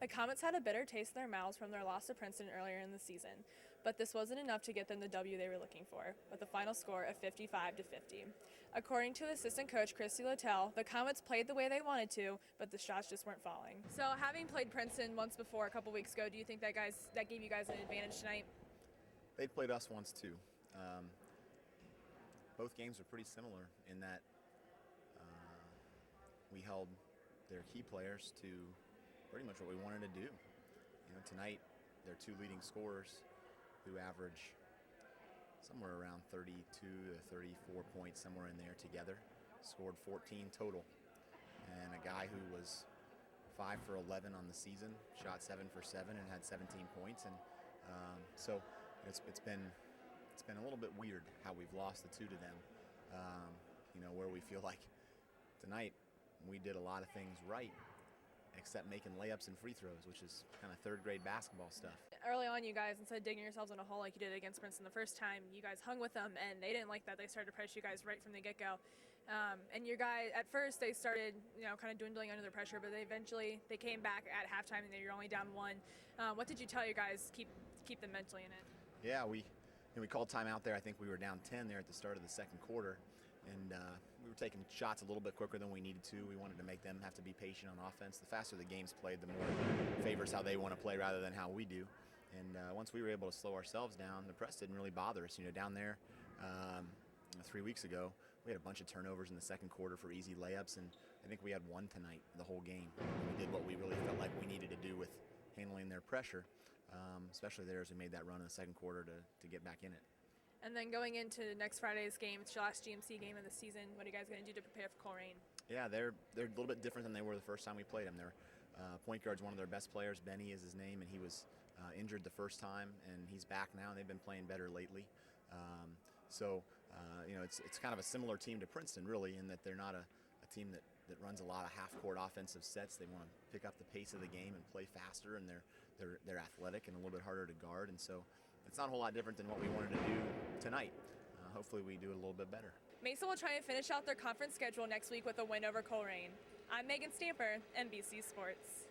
The Comets had a bitter taste in their mouths from their loss to Princeton earlier in the season, but this wasn't enough to get them the W they were looking for, with a final score of 55-50. According to assistant coach Christy Littell, the Comets played the way they wanted to, but the shots just weren't falling. So, having played Princeton once before a couple weeks ago, do you think that gave you guys an advantage tonight? They'd played us once too. Both games are pretty similar in that we held their key players to pretty much what we wanted to do. Tonight, their two leading scorers, who average somewhere around 32 to 34 points, somewhere in there together, scored 14 total. And a guy who was 5 for 11 on the season, shot 7 for 7 and had 17 points. And so it's been a little bit weird how we've lost the two to them. Where we feel like tonight we did a lot of things right, except making layups and free throws, which is kind of third grade basketball stuff. Early on, you guys, instead of digging yourselves in a hole like you did against Princeton the first time, you guys hung with them, and they didn't like that. They started to press you guys right from the get-go. And your guys, at first, they started, kind of dwindling under the pressure, but they came back at halftime, and you're only down one. What did you tell your guys keep them mentally in it? Yeah, we called timeout there. I think we were down 10 there at the start of the second quarter. And we were taking shots a little bit quicker than we needed to. We wanted to make them have to be patient on offense. The faster the game's played, the more favors how they want to play rather than how we do. And once we were able to slow ourselves down, the press didn't really bother us. Down there 3 weeks ago, we had a bunch of turnovers in the second quarter for easy layups, and I think we had one tonight the whole game. We did what we really felt like we needed to do with handling their pressure, especially there as we made that run in the second quarter to get back in it. And then going into next Friday's game, it's your last GMC game of the season. What are you guys going to do to prepare for Coleraine? Yeah, they're a little bit different than they were the first time we played them. Their point guard's one of their best players. Benny is his name, and he was injured the first time, and he's back now, and they've been playing better lately. It's kind of a similar team to Princeton, really, in that they're not a team that runs a lot of half-court offensive sets. They want to pick up the pace of the game and play faster, and they're athletic and a little bit harder to guard, and so it's not a whole lot different than what we wanted to do tonight. Hopefully we do it a little bit better. Mesa will try and finish out their conference schedule next week with a win over Coleraine. I'm Megan Stamper, NBC Sports.